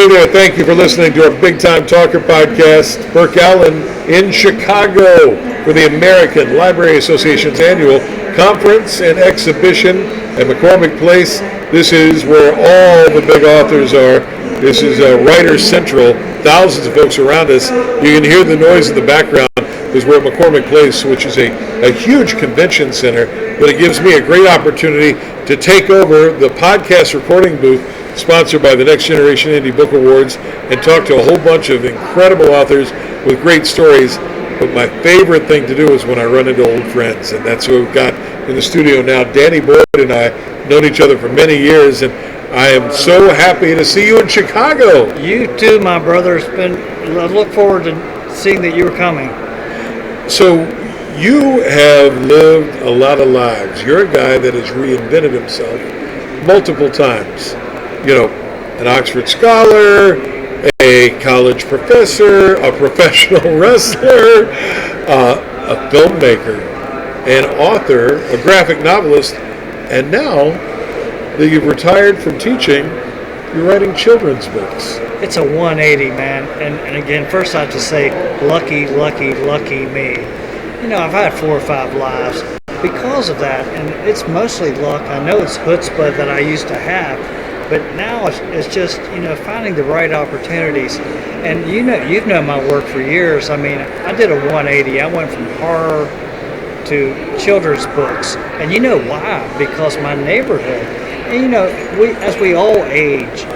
Hey there, thank you for listening to our Big Time Talker podcast. Burke Allen in Chicago for the American Library Association's annual conference and exhibition at McCormick Place. This is where all the big authors are. This is Writer Central. Thousands of folks around us. You can hear the noise in the background because we're at McCormick Place, which is a huge convention center, but it gives me a great opportunity to take over the podcast recording booth sponsored by the Next Generation Indie Book Awards and talk to a whole bunch of incredible authors with great stories. But my favorite thing to do is when I run into old friends, and that's who we've got in the studio now. Danny Boyd and I have known each other for many years, and I am so happy to see you in Chicago. You too, my brother. I look forward to seeing that you were coming. So you have lived a lot of lives. You're a guy that has reinvented himself multiple times. You know, an Oxford scholar, a college professor, a professional wrestler, a filmmaker, an author, a graphic novelist, and now that you've retired from teaching, you're writing children's books. It's a 180, man. And again, first I have to say, lucky me. You know, I've had 4 or 5 lives because of that, and it's mostly luck. I know it's chutzpah that I used to have, but now it's just, you know, finding the right opportunities. And you've known my work for years. I mean, I did a 180. I went from horror to children's books. And you know why? Because my neighborhood, and you know, as we all age,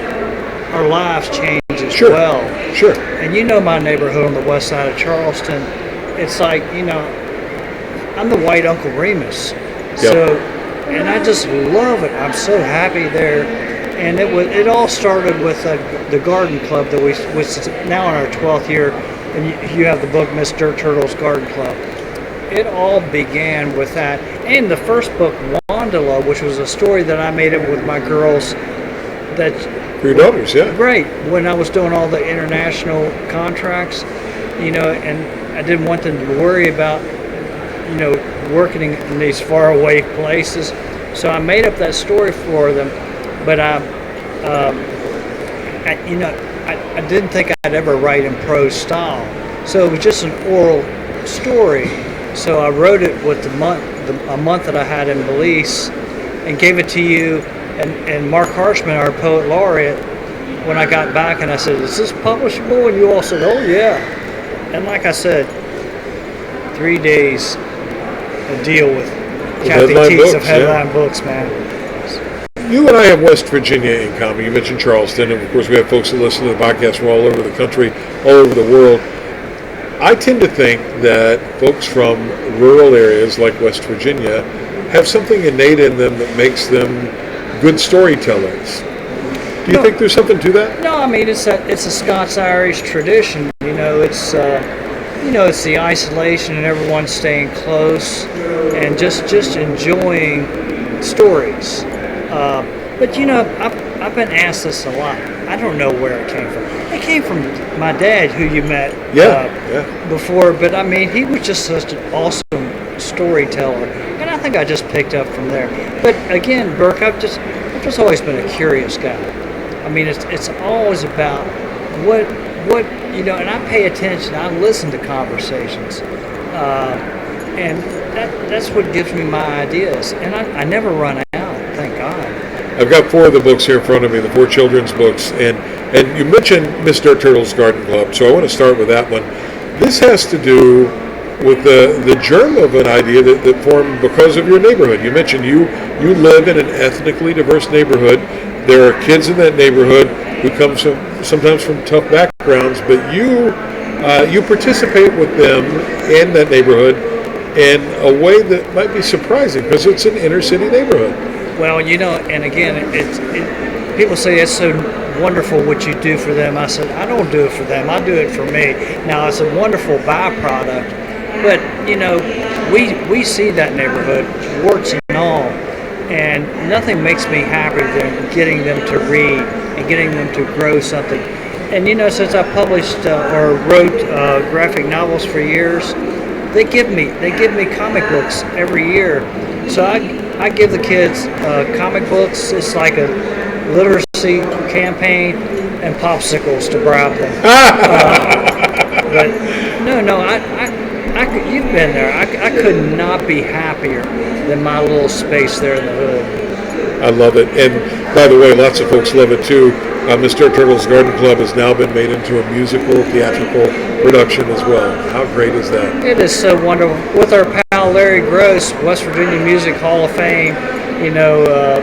our lives change as well. Sure. And you know my neighborhood on the west side of Charleston, it's like, you know, I'm the white Uncle Remus. Yep. So, and I just love it. I'm so happy there. And it all started with the garden club that which is now in our 12th year, and you have the book Miss Dirt Turtle's Garden Club. It all began with that, and the first book Wandala, which was a story that I made up with my girls. That for your daughters, yeah. Right, when I was doing all the international contracts, you know, and I didn't want them to worry about, you know, working in these faraway places, so I made up that story for them. But I didn't think I'd ever write in prose style, so it was just an oral story. So I wrote it with a month that I had in Belize, and gave it to you and Mark Harshman, our poet laureate. When I got back, and I said, "Is this publishable?" And you all said, "Oh yeah." And like I said, 3 days a deal with Kathy Teets of Headline Books, man. You and I have West Virginia in common. You mentioned Charleston, and of course we have folks that listen to the podcast from all over the country, all over the world. I tend to think that folks from rural areas like West Virginia have something innate in them that makes them good storytellers. Do you think there's something to that? No, I mean it's a Scots-Irish tradition. You know, it's the isolation and everyone staying close and just enjoying stories. But you know, I've been asked this a lot. I don't know where it came from. It came from my dad, who you met before. But I mean, he was just such an awesome storyteller, and I think I just picked up from there. But again, Burke, I've just always been a curious guy. I mean, it's always about what you know, and I pay attention. I listen to conversations, and that's what gives me my ideas, and I never run out. Thank God. I've got 4 of the books here in front of me, the 4 children's books, and you mentioned Miss Dirt Turtle's Garden Club, so I want to start with that one. This has to do with the germ of an idea that formed because of your neighborhood. You mentioned you live in an ethnically diverse neighborhood. There are kids in that neighborhood who come sometimes from tough backgrounds, but you participate with them in that neighborhood in a way that might be surprising because it's an inner city neighborhood. Well, you know, and again, people say it's so wonderful what you do for them. I said, I don't do it for them. I do it for me. Now, it's a wonderful byproduct, but, you know, we see that neighborhood, warts and all, and nothing makes me happier than getting them to read and getting them to grow something. And, you know, since I published or wrote graphic novels for years, they give me comic books every year. So I give the kids comic books. It's like a literacy campaign. and popsicles to bribe them. But no, you've been there. I could not be happier than my little space there in the hood. I love it. And by the way, lots of folks love it too. Mr. Turtle's Garden Club has now been made into a musical, theatrical production as well. How great is that? It is so wonderful. With our pal Larry Gross, West Virginia Music Hall of Fame,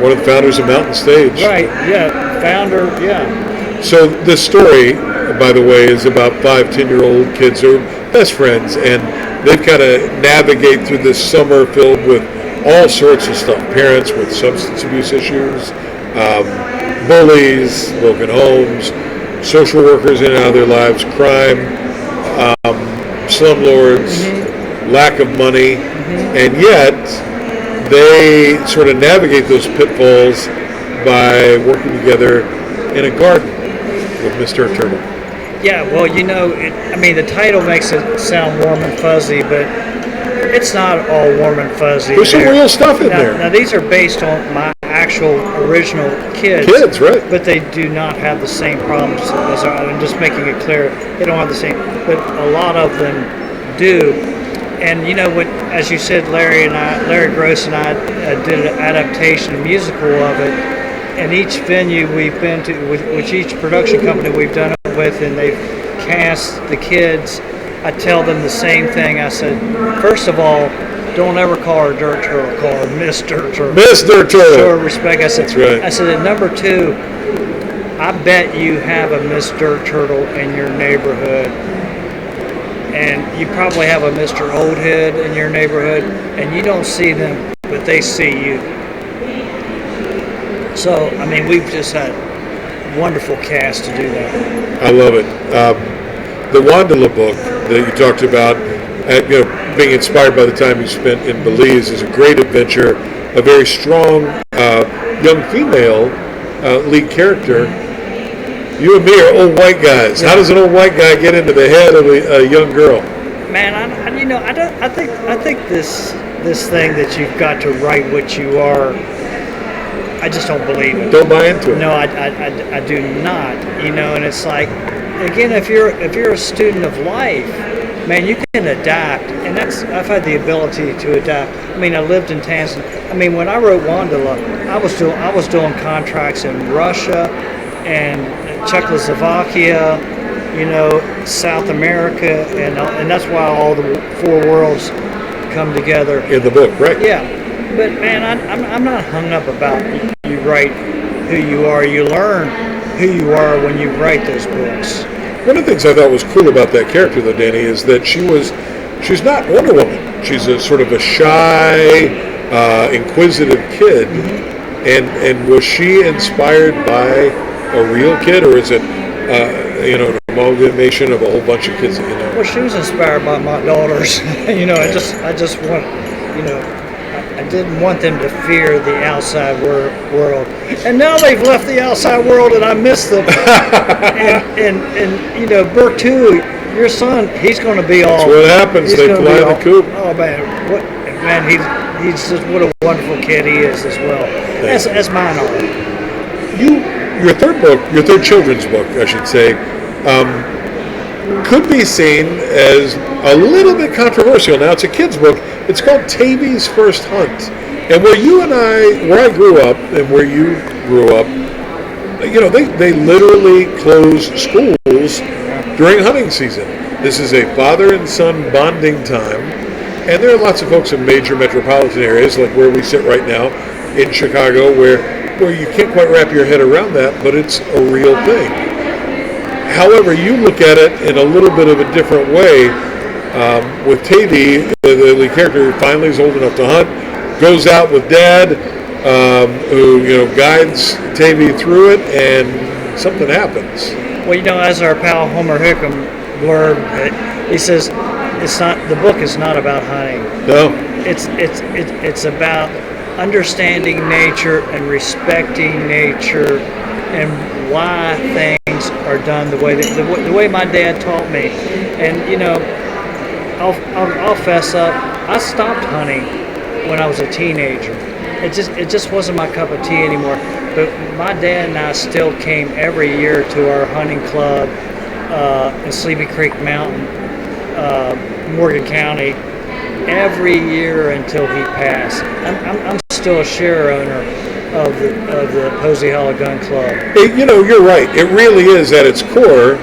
one of the founders of Mountain Stage. Right, yeah, founder, yeah. So this story, by the way, is about 5-10-year-old kids who are best friends, and they've kind of navigate through this summer filled with all sorts of stuff. Parents with substance abuse issues, bullies, broken homes, social workers in and out of their lives, crime, slumlords, lack of money, and yet they sort of navigate those pitfalls by working together in a garden with Mr. Turtle. Yeah, well, the title makes it sound warm and fuzzy, but it's not all warm and fuzzy. There's some real stuff in there. Now, these are based on my actual original kids. Kids, right. But they do not have the same problems as I'm just making it clear. They don't have the same, but a lot of them do. And, when, as you said, Larry Gross and I did an adaptation, a musical of it. And each venue we've been to, which each production company we've done it with, and they've cast the kids, I tell them the same thing. I said, first of all, don't ever call her Dirt Turtle, call her Miss Dirt Turtle. Miss Dirt Turtle. Show her respect. I said, that's right. I said, and number two, I bet you have a Miss Dirt Turtle in your neighborhood. And you probably have a Mr. Oldhead in your neighborhood, and you don't see them, but they see you. So, we've just had a wonderful cast to do that. I love it. The Wandala book that you talked about, being inspired by the time you spent in Belize, is a great adventure. A very strong young female lead character. You and me are old white guys. Yeah. How does an old white guy get into the head of a young girl? Man, I think this thing that you've got to write what you are, I just don't believe it. Don't buy into it. No, I do not. And it's like, again, if you're a student of life, man, you can adapt, and I've had the ability to adapt. I lived in Tanzania. When I wrote Wandala, I was doing contracts in Russia and Czechoslovakia, South America, and that's why all the four worlds come together in the book, right? Yeah, but man, I'm not hung up about you write who you are. You learn who you are when you write those books. One of the things I thought was cool about that character, though, Danny, is that she's not Wonder Woman. She's a sort of a shy, inquisitive kid, and was she inspired by a real kid, or is it an amalgamation of a whole bunch of kids that you know? Well, she was inspired by my daughters. I just want, I didn't want them to fear the outside world, and now they've left the outside world, and I miss them. and Burke too, your son, he's going to be all. That's what happens. They fly the coop. Oh man, he's just what a wonderful kid he is as well. As mine are. Your third children's book, I should say, could be seen as a little bit controversial. Now, it's a kid's book. It's called Tavey's First Hunt. And where I grew up and where you grew up, they literally closed schools during hunting season. This is a father and son bonding time. And there are lots of folks in major metropolitan areas, like where we sit right now in Chicago, where you can't quite wrap your head around that, but it's a real thing. However, you look at it in a little bit of a different way. With Tavey, the lead character, who finally is old enough to hunt, goes out with Dad, who guides Tavey through it, and something happens. Well, as our pal Homer Hickam blurb, he says, the book is not about hunting. No. It's about understanding nature and respecting nature and why things are done the way my dad taught me. And I'll fess up, I stopped hunting when I was a teenager. it just wasn't my cup of tea anymore. But my dad and I still came every year to our hunting club in Sleepy Creek Mountain, Morgan County, every year until he passed. I'm still a share owner of the Posey Hollow Gun Club. You're right. It really is at its core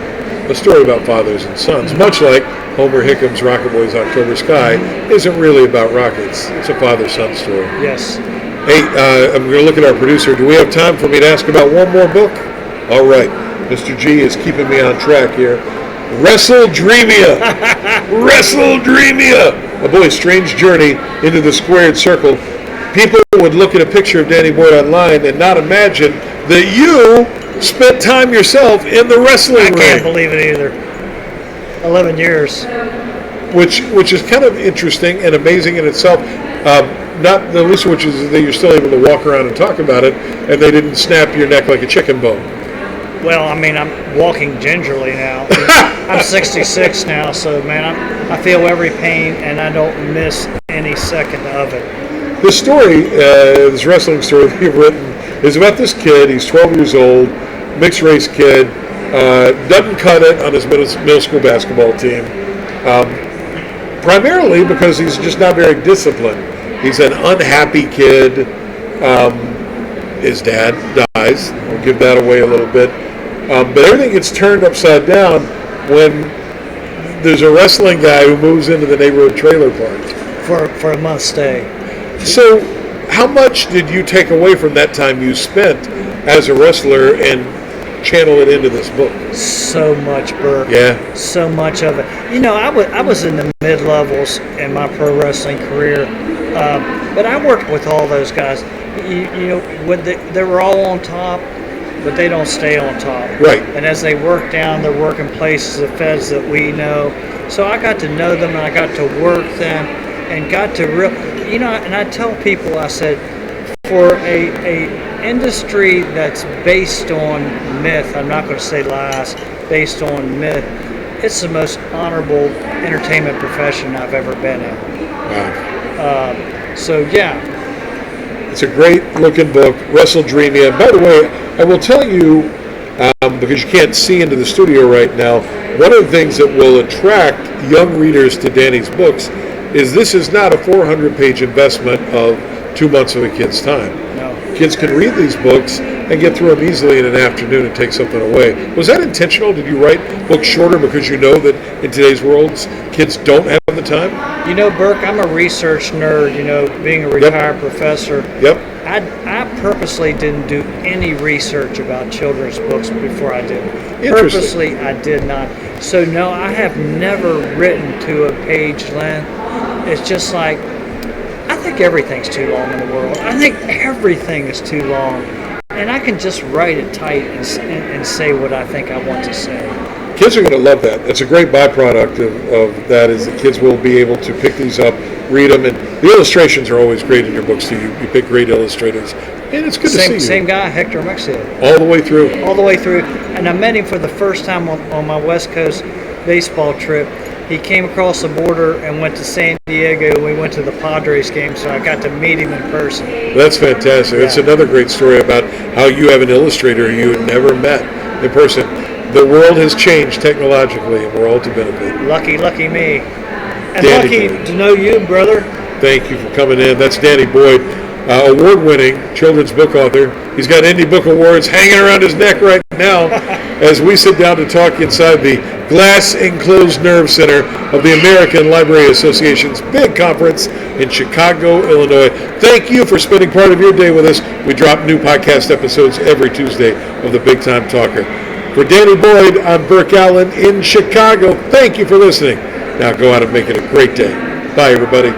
a story about fathers and sons, much like Homer Hickham's Rocket Boy's October Sky isn't really about rockets. It's a father-son story. Yes. Hey, I'm going to look at our producer. Do we have time for me to ask about one more book? All right. Mr. G is keeping me on track here. WrestleDreamia. WrestleDreamia. A boy's strange journey into the squared circle. People would look at a picture of Danny Boyd online and not imagine that you spent time yourself in the wrestling ring. I can't believe it either. 11 years. Which is kind of interesting and amazing in itself. Not the least of which is that you're still able to walk around and talk about it, and they didn't snap your neck like a chicken bone. Well, I mean, I'm walking gingerly now. I'm 66 now, so man, I feel every pain, and I don't miss any second of it. The story, this wrestling story that you've written, is about this kid. He's 12 years old, mixed race kid, doesn't cut it on his middle school basketball team, primarily because he's just not very disciplined. He's an unhappy kid. His dad dies. I'll give that away a little bit. But everything gets turned upside down when there's a wrestling guy who moves into the neighborhood trailer park. For a month stay. So how much did you take away from that time you spent as a wrestler and channel it into this book? So much, Burke. Yeah. So much of it. I was in the mid-levels in my pro wrestling career, but I worked with all those guys. When they were all on top, but they don't stay on top. Right. And as they work down, they're working places of feds that we know. So I got to know them, and I got to work them, and got to and I tell people, I said, for a industry that's based on myth, I'm not going to say lies, based on myth, it's the most honorable entertainment profession I've ever been in. Wow. So yeah. It's a great looking book, WrestleDreamia. And by the way, I will tell you, because you can't see into the studio right now, one of the things that will attract young readers to Danny's books is this is not a 400-page investment of 2 months of a kid's time. No. Kids can read these books and get through them easily in an afternoon and take something away. Was that intentional? Did you write books shorter because you know that in today's world, kids don't have the time? Burke, I'm a research nerd, being a retired professor. Yep. I purposely didn't do any research about children's books before I did. Interesting. Purposely, I did not. So, no, I have never written to a page length. It's just like, I think everything's too long in the world. I think everything is too long. And I can just write it tight and say what I think I want to say. Kids are going to love that. It's a great byproduct of that is that kids will be able to pick these up, read them, and the illustrations are always great in your books too. You pick great illustrators, and it's good to see you. Same guy, Hector Mexia. All the way through. All the way through. And I met him for the first time on my West Coast baseball trip. He came across the border and went to San Diego. We went to the Padres game, so I got to meet him in person. That's fantastic. Yeah. It's another great story about how you have an illustrator you had never met in person. The world has changed technologically, and we're all to benefit. Lucky me. And Danny lucky Boyd. to know you, brother. Thank you for coming in. That's Danny Boyd, award-winning children's book author. He's got Indie Book Awards hanging around his neck right now as we sit down to talk inside the glass-enclosed nerve center of the American Library Association's big conference in Chicago, Illinois. Thank you for spending part of your day with us. We drop new podcast episodes every Tuesday of the Big Time Talker. For Danny Boyd, I'm Burke Allen in Chicago. Thank you for listening. Now go out and make it a great day. Bye, everybody.